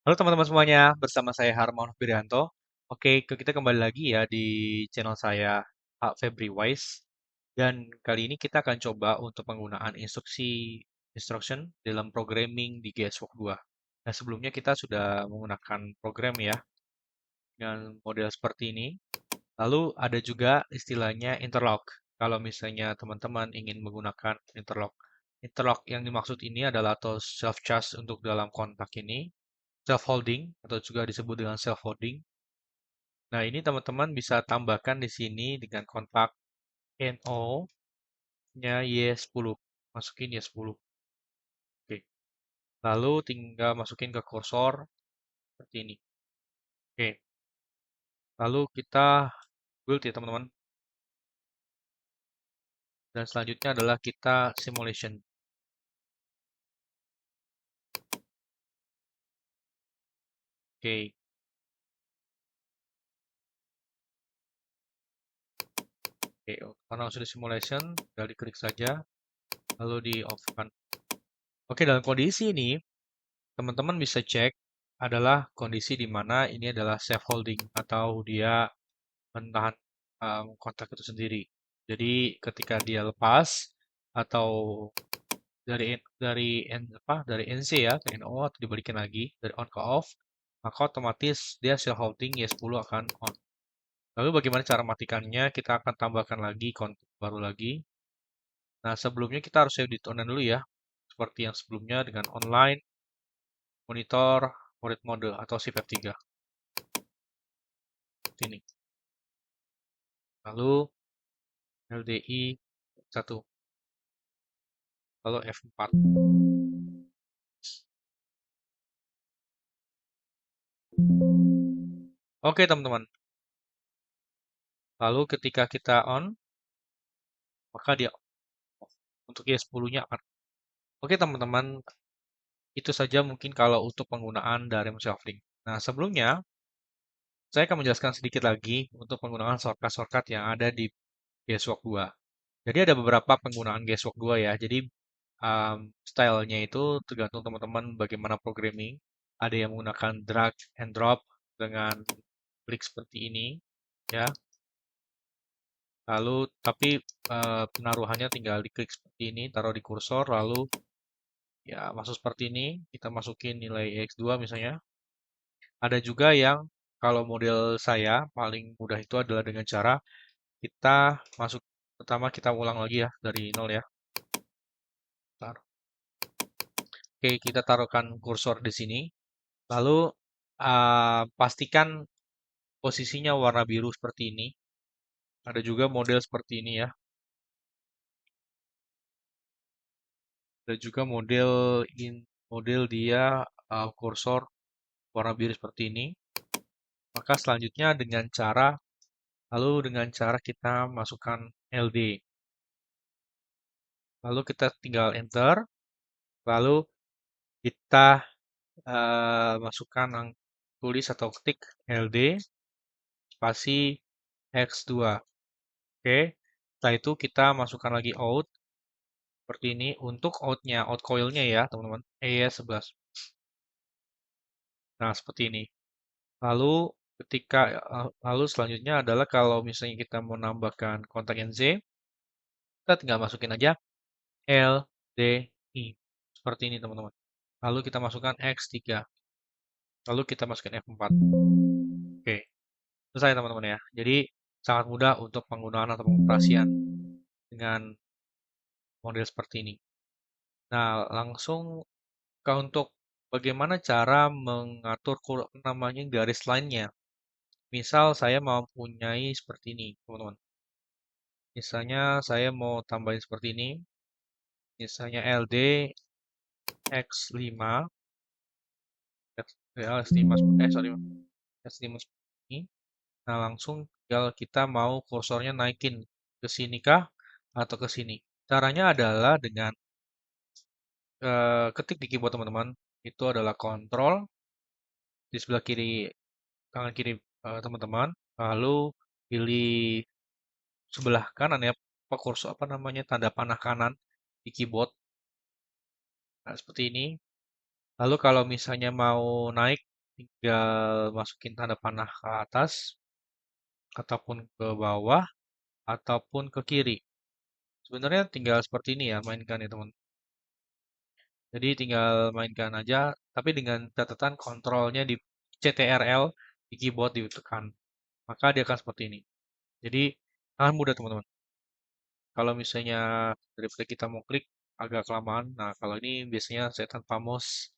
Halo teman-teman semuanya, bersama saya Harmaun Wirianto. Oke, kita kembali lagi ya di channel saya, Pak Febri Wise. Dan kali ini kita akan coba untuk penggunaan instruction dalam programming di GSWorks 2. Nah, sebelumnya kita sudah menggunakan program ya, dengan model seperti ini. Lalu ada juga istilahnya interlock. Kalau misalnya teman-teman ingin menggunakan interlock. Interlock yang dimaksud ini adalah atau self-charge untuk dalam kontak ini self-holding atau juga disebut dengan self-holding. Nah, ini teman-teman bisa tambahkan di sini dengan kontak NO-nya Y10. Masukin Y10. Oke. Lalu tinggal masukin ke kursor seperti ini. Oke. Lalu kita build ya teman-teman. Dan selanjutnya adalah kita simulation. Oke. Oke, karena sudah simulation, tinggal diklik saja, lalu di off-kan. Oke, dalam kondisi ini, teman-teman bisa cek adalah kondisi di mana ini adalah self holding atau dia menahan kontak itu sendiri. Jadi ketika dia lepas atau dari NC ya ke NO atau dibalikin lagi dari on ke off, maka otomatis dia self holding Y10 akan on. Lalu bagaimana cara matikannya? Kita akan tambahkan lagi kontak baru lagi. Nah, sebelumnya kita harus save di online dulu ya. Seperti yang sebelumnya dengan online, monitor, mode atau shift F3. Seperti ini. Lalu LDI 1. Lalu F4. Oke teman-teman. Lalu ketika kita on, maka dia off. Untuk Y10-nya akan. Oke teman-teman, itu saja mungkin kalau untuk penggunaan dari self-link. Nah, sebelumnya saya akan menjelaskan sedikit lagi untuk penggunaan shortcut-shortcut yang ada di GSWorks 2. Jadi ada beberapa penggunaan GSWorks 2 ya. Jadi stylenya itu tergantung teman-teman bagaimana programming. Ada yang menggunakan drag and drop dengan klik seperti ini, ya. Lalu tapi penaruhannya tinggal diklik seperti ini, taruh di kursor, lalu ya masuk seperti ini. Kita masukin nilai X2 misalnya. Ada juga yang kalau model saya paling mudah itu adalah dengan cara kita masuk pertama kita ulang lagi ya dari nol ya. Bentar. Oke, kita taruhkan kursor di sini. Lalu pastikan posisinya warna biru seperti ini. Ada juga model seperti ini ya. Ada juga model dia kursor warna biru seperti ini. Maka selanjutnya dengan cara kita masukkan LD. Lalu kita tinggal enter. Lalu kita masukkan tulis atau ketik LD spasi X2. Oke. Setelah itu kita masukkan lagi out. Seperti ini. Untuk out coilnya ya teman-teman. ES11. Nah, seperti ini. Lalu lalu selanjutnya adalah kalau misalnya kita mau nambahkan kontak NZ, kita tinggal masukin aja LDI. Seperti ini teman-teman. Lalu kita masukkan X3. Lalu kita masukkan F4. Oke, selesai teman-teman ya. Jadi sangat mudah untuk penggunaan atau pengoperasian dengan model seperti ini. Nah, langsung untuk bagaimana cara mengatur namanya garis lainnya. Misal saya mempunyai seperti ini, teman-teman. Misalnya saya mau tambahin seperti ini. Misalnya LD X5. X5 S5 seperti ini. Nah, langsung tinggal kita mau kursornya naikin ke sini kah atau ke sini. Caranya adalah dengan ketik di keyboard teman-teman. Itu adalah kontrol di sebelah kiri kanan kiri teman-teman. Lalu pilih sebelah kanan ya, kursor apa namanya tanda panah kanan di keyboard. Nah, seperti ini. Lalu kalau misalnya mau naik tinggal masukin tanda panah ke atas, ataupun ke bawah, ataupun ke kiri. Sebenarnya tinggal seperti ini ya, mainkan ya teman. Jadi tinggal mainkan aja, tapi dengan catatan kontrolnya di CTRL di keyboard ditekan. Maka dia akan seperti ini. Jadi sangat mudah teman-teman. Kalau misalnya daripada kita mau klik agak kelamaan, nah kalau ini biasanya saya tanpa mouse,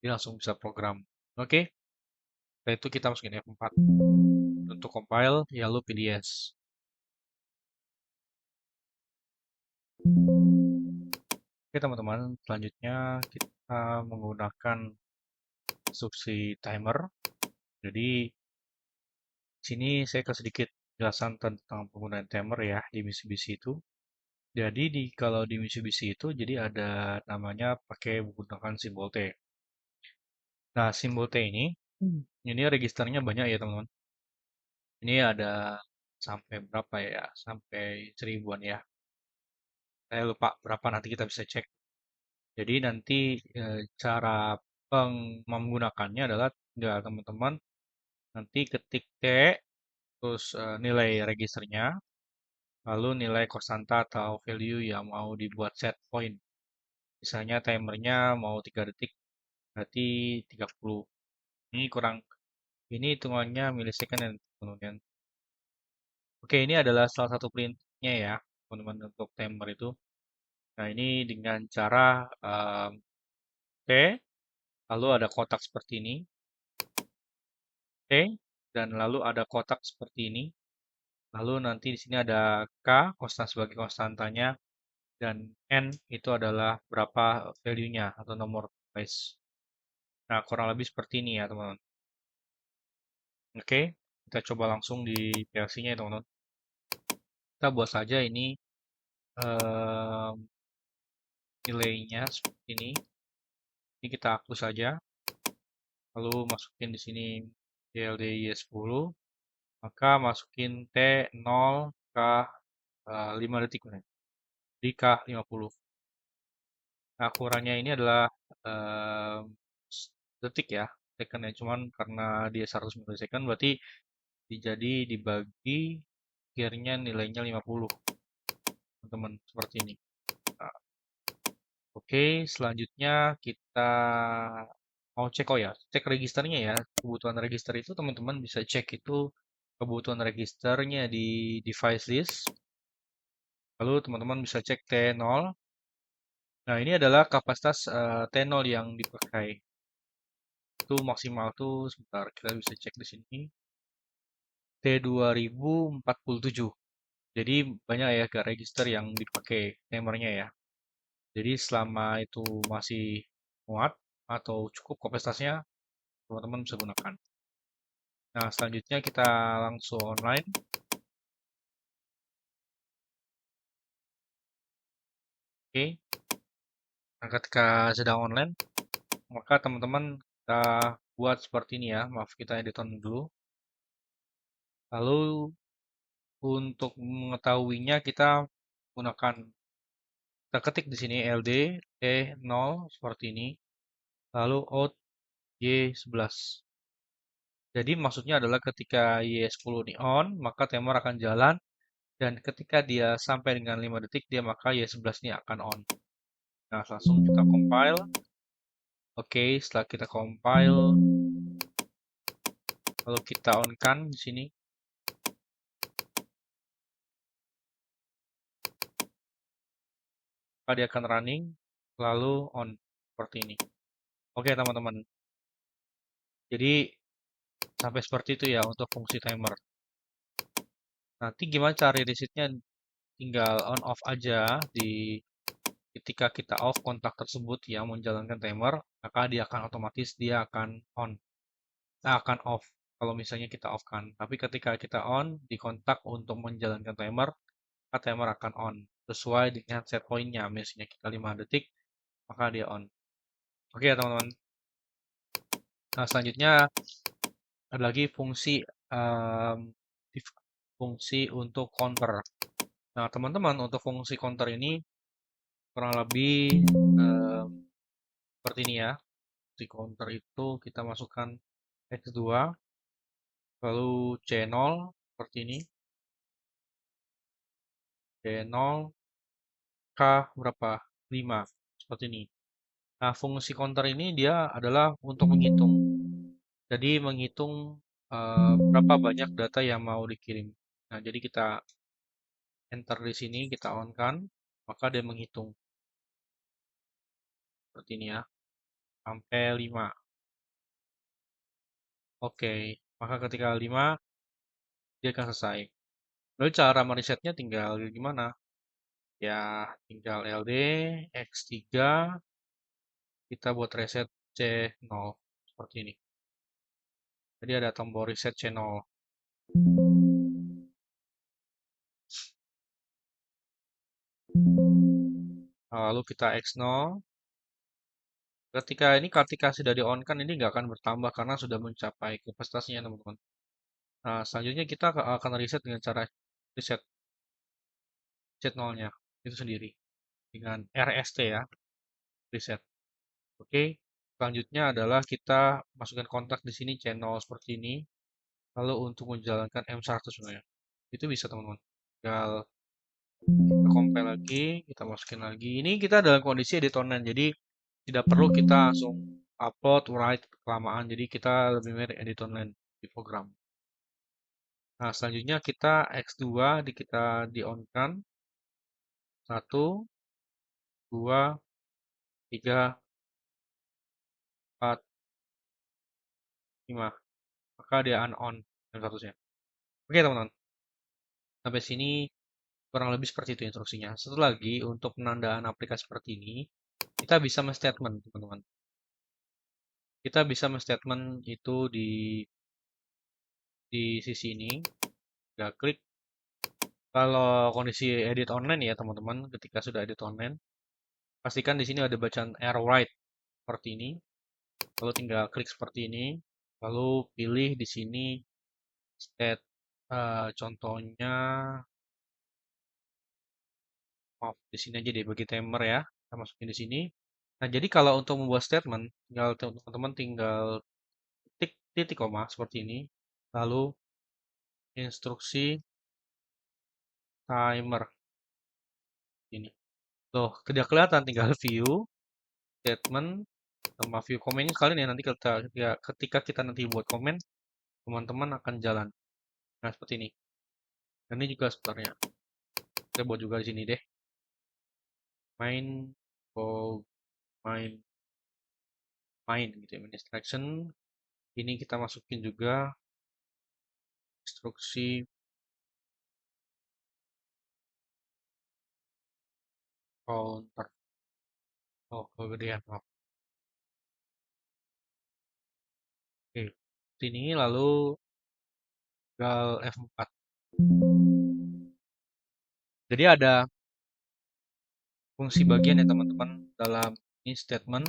dia langsung bisa program. Oke, setelah itu kita masukin F4. Untuk compile, ya lu pilih yes. Oke teman-teman, selanjutnya kita menggunakan instruksi timer. Jadi sini saya kasih sedikit penjelasan tentang penggunaan timer ya di Mitsubishi itu. Jadi kalau di Mitsubishi itu jadi ada namanya pakai menggunakan simbol T. Nah, simbol T ini registernya banyak ya teman-teman. Ini ada sampai berapa ya? Sampai 1000-an ya. Saya lupa berapa, nanti kita bisa cek. Jadi nanti cara menggunakannya adalah tinggal teman-teman nanti ketik T, terus nilai registernya, lalu nilai konstanta atau value yang mau dibuat set point. Misalnya timernya mau 3 detik, berarti 30. Ini kurang, ini hitungannya millisecond ya teman-teman. Oke, ini adalah salah satu perintahnya ya, teman-teman, untuk timer itu. Nah, ini dengan cara T, lalu ada kotak seperti ini, T, dan lalu ada kotak seperti ini. Lalu nanti di sini ada K, konstan sebagai konstantanya, dan N itu adalah berapa value-nya atau nomor base. Nah, kurang lebih seperti ini ya, teman-teman. Oke, kita coba langsung di PLC-nya ya, teman-teman. Kita buat saja ini em, nilainya seperti ini. Ini kita hapus saja. Lalu masukin di sini DLDY10. Maka masukin T0 K 5 detik. Di K50. Nah, ukurannya ini adalah em, detik ya, second ya. Cuman karena dia 100 milisecond berarti jadi dibagi akhirnya nilainya 50, teman-teman, seperti ini. Nah, oke, selanjutnya kita mau cek, oh ya, cek registernya ya. Kebutuhan register itu teman-teman bisa cek itu kebutuhan registernya di device list. Lalu teman-teman bisa cek T0. Nah, ini adalah kapasitas T0 yang dipakai. Itu maksimal tuh sebentar kita bisa cek di sini. T2047. Jadi banyak ya ke register yang dipakai timernya ya. Jadi selama itu masih muat atau cukup kapasitasnya, teman-teman bisa gunakan. Nah, selanjutnya kita langsung online. Oke. Nah, ketika sedang online, maka teman-teman kita buat seperti ini ya. Maaf, kita editon dulu. Lalu untuk mengetahuinya kita gunakan, kita ketik di sini LD T0 seperti ini. Lalu out Y11. Jadi maksudnya adalah ketika Y10 ini on, maka timer akan jalan. Dan ketika dia sampai dengan 5 detik, dia maka Y11 ini akan on. Nah, langsung kita compile. Oke, setelah kita compile, lalu kita on kan di sini. Maka dia akan running, lalu on. Seperti ini. Oke, teman-teman. Jadi, sampai seperti itu ya untuk fungsi timer. Nanti gimana cara resetnya? Tinggal on off aja di ketika kita off kontak tersebut yang menjalankan timer, maka dia akan otomatis dia akan on. Nah, akan off kalau misalnya kita off kan. Tapi ketika kita on di kontak untuk menjalankan timer, maka timer akan on sesuai dengan set pointnya. Misalnya kita 5 detik, maka dia on. Oke ya teman-teman. Nah, selanjutnya ada lagi fungsi um, fungsi untuk counter. Nah, teman-teman, untuk fungsi counter ini kurang lebih seperti ini ya. Di counter itu kita masukkan X2, lalu C0 seperti ini, C0, K berapa? 5, seperti ini. Nah, fungsi counter ini dia adalah untuk menghitung. Jadi menghitung berapa banyak data yang mau dikirim. Nah, jadi kita enter di sini, kita on kan, maka dia menghitung seperti ini ya, sampai 5. Oke, maka ketika 5 dia akan selesai. Lalu cara meresetnya tinggal gimana? Ya, tinggal LD X3 kita buat reset C0 seperti ini. Jadi ada tombol reset C0. Lalu kita X0. Ketika sudah di on kan ini nggak akan bertambah karena sudah mencapai kapasitasnya teman-teman. Nah, selanjutnya kita akan reset dengan cara reset Z0-nya itu sendiri dengan RST ya, reset. Oke, selanjutnya adalah kita masukkan kontak di sini channel seperti ini. Lalu untuk menjalankan M100 sebenarnya. Itu bisa teman-teman. Tinggal kita compile lagi, kita masukin lagi. Ini kita dalam kondisi edit online, jadi tidak perlu kita langsung upload, write kelamaan. Jadi kita lebih mirip edit online di program. Nah, selanjutnya kita X2 kita di on kan. 1, 2, 3, 4, 5. Maka dia unon yang statusnya. Oke teman-teman, sampai sini kurang lebih seperti itu instruksinya. Satu lagi, untuk penandaan aplikasi seperti ini, kita bisa men-statement teman-teman. Kita bisa men-statement itu di sisi ini. Ya, klik. Kalau kondisi edit online ya teman-teman, ketika sudah edit online, pastikan di sini ada bacaan arrow right seperti ini. Lalu tinggal klik seperti ini. Lalu pilih di sini state contohnya, maaf di sini aja deh bagi timer ya. Kita masukin di sini. Nah, jadi kalau untuk membuat statement, tinggal teman-teman tinggal titik koma seperti ini. Lalu instruksi timer ini. Loh, tidak kelihatan tinggal view statement sama view komen ini sekalian ya nanti ketika kita nanti buat komen, teman-teman akan jalan. Nah, seperti ini. Dan ini juga sebenarnya. Kita buat juga di sini deh. Main oh main main gitu ya, main instruction. Ini kita masukin juga instruksi counter. Oh, kegedean. Maaf. Oke. Sini lalu tinggal F4. Jadi ada fungsi bagian ya teman-teman dalam ini statement.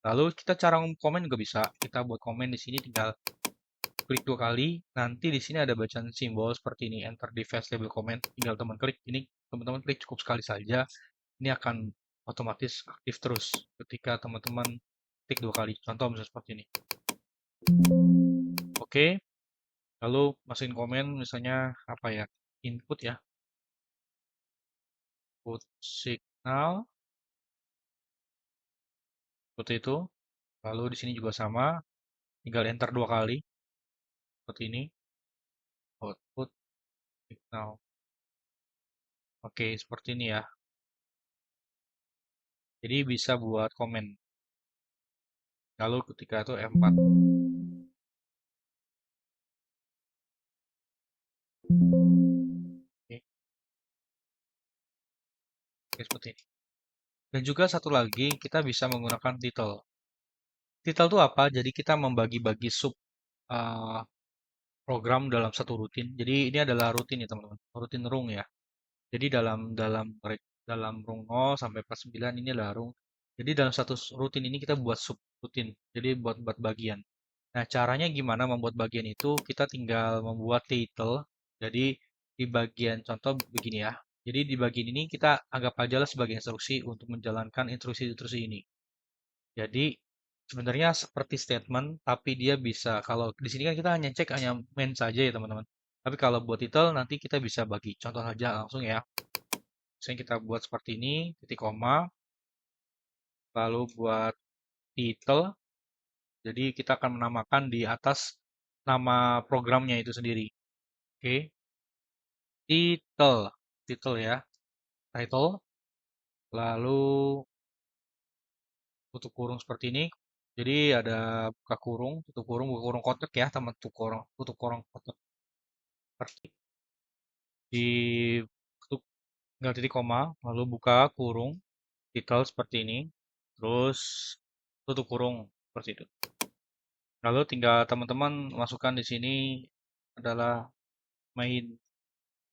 Lalu kita cara komen juga bisa. Kita buat komen di sini tinggal klik 2 kali. Nanti di sini ada bacaan simbol seperti ini, enter device label comment. Tinggal teman klik ini, teman-teman klik cukup sekali saja. Ini akan otomatis aktif terus ketika teman-teman klik 2 kali. Contoh misalnya seperti ini. Oke. Lalu masukin komen misalnya apa ya? Input ya. Input signal seperti itu. Lalu di sini juga sama, tinggal enter 2 kali seperti ini. Output signal. Oke, seperti ini ya. Jadi bisa buat komen. Lalu ketika itu F4. Oke, oke, seperti ini. Dan juga satu lagi, kita bisa menggunakan title. Title itu apa? Jadi kita membagi-bagi sub uh, program dalam satu rutin. Jadi ini adalah rutin ya teman-teman. Rutin rung ya. Jadi dalam rung 0 sampai 49 ini adalah rung. Jadi dalam satu rutin ini kita buat sub rutin. Jadi buat bagian. Nah, caranya gimana membuat bagian itu? Kita tinggal membuat title. Jadi di bagian contoh begini ya. Jadi di bagian ini kita anggap aja lah sebagai instruksi untuk menjalankan instruksi-instruksi ini. Jadi sebenarnya seperti statement, tapi dia bisa, kalau di sini kan kita hanya cek hanya main saja ya teman-teman. Tapi kalau buat title nanti kita bisa bagi contoh saja langsung ya. Misalnya kita buat seperti ini, titik koma, lalu buat title. Jadi kita akan menamakan di atas nama programnya itu sendiri. Oke, title, title ya, title. Lalu tutup kurung seperti ini. Jadi ada buka kurung kotak ya, teman tutup kurung kotak. Seperti di tutup tinggal titik koma, lalu buka kurung, title seperti ini, terus tutup kurung seperti itu. Lalu tinggal teman-teman masukkan di sini adalah main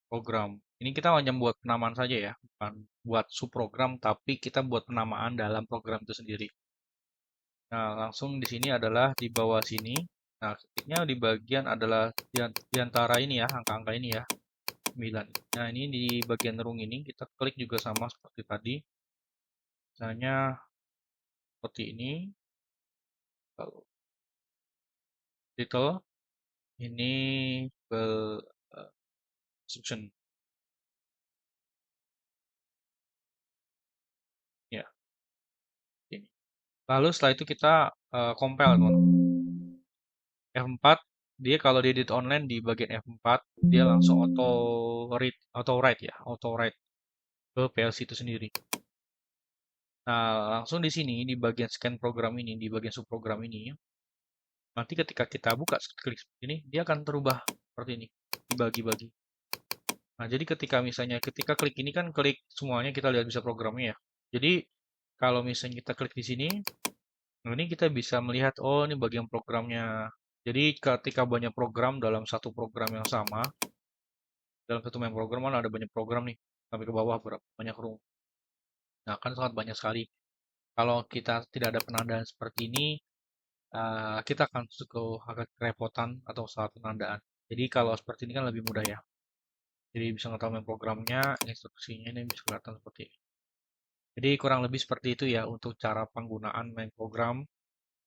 program. Ini kita hanya buat penamaan saja ya, bukan buat subprogram, tapi kita buat penamaan dalam program itu sendiri. Nah, langsung di sini adalah di bawah sini. Nah, ketiknya di bagian adalah di antara ini ya, angka-angka ini ya, 9. Nah, ini di bagian rung ini kita klik juga sama seperti tadi. Misalnya seperti ini. Lalu title ini ke description ya, ini. Lalu setelah itu kita compile teman-teman. F4 dia kalau di edit online di bagian F4 dia langsung auto write ya, auto write ke PLC itu sendiri. Nah, langsung di sini di bagian scan program ini, di bagian subprogram ini, nanti ketika kita buka klik seperti ini, dia akan terubah seperti ini, dibagi-bagi. Nah, jadi ketika misalnya ketika klik ini kan klik semuanya kita lihat bisa programnya ya. Jadi kalau misalnya kita klik di sini, nah ini kita bisa melihat oh ini bagian programnya. Jadi ketika banyak program dalam satu program yang sama, dalam satu main program kan ada banyak program nih sampai ke bawah berapa banyak room. Nah, kan sangat banyak sekali. Kalau kita tidak ada penandaan seperti ini, kita akan agak kerepotan atau salah penandaan. Jadi kalau seperti ini kan lebih mudah ya. Jadi bisa mengetahui main programnya, instruksinya ini bisa kelihatan seperti ini. Jadi kurang lebih seperti itu ya untuk cara penggunaan main program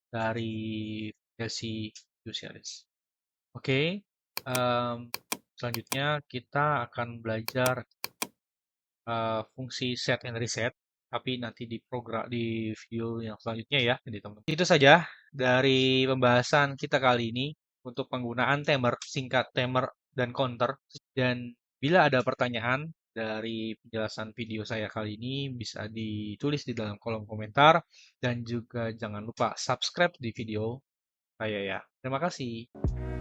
dari versi UCLS. Oke, selanjutnya kita akan belajar fungsi set and reset, tapi nanti di program di video yang selanjutnya ya, jadi teman-teman. Itu saja dari pembahasan kita kali ini untuk penggunaan timer, singkat timer dan counter. Dan bila ada pertanyaan dari penjelasan video saya kali ini bisa ditulis di dalam kolom komentar dan juga jangan lupa subscribe di video saya ya. Terima kasih.